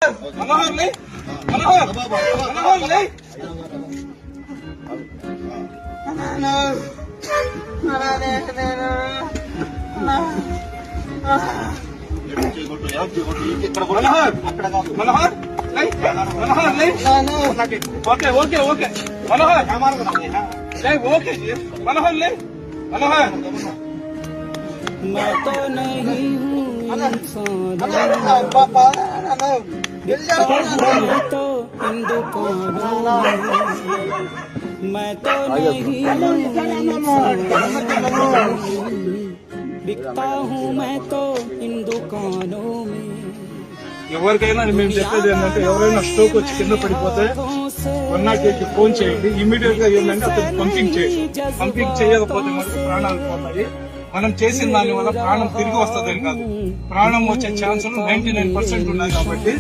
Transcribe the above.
మనోహర్ లే మనోహర్ మనోహర్ లే మనోహర్ మనోహర్ లే మనోహర్ లే ఓకే ఓకే ఓకే మనోహర్ లే ఓకే మనోహర్ లే మనోహర్ मैं तो नहीं हूँ इंसान मैं तो इन दुकानों मैं तो नहीं हूँ इंसान बिकता हूँ मैं तो इन दुकानों में ఎవరికైనా మేము చెప్పేది ఏంటంటే ఎవరైనా స్ట్రోక్ వచ్చి కింద పడిపోతే 108కి ఫోన్ చేయండి. ఇమీడియట్ గా ఏంటంటే అతను పంపింగ్ చేయండి. పంపింగ్ చేయకపోతే మనకు ప్రాణాలు పోతాయి. మనం చేసిన దాని వల్ల ప్రాణం తిరిగి వస్తుందని కాదు, ప్రాణం వచ్చే ఛాన్సులు 99% ఉన్నాయి కాబట్టి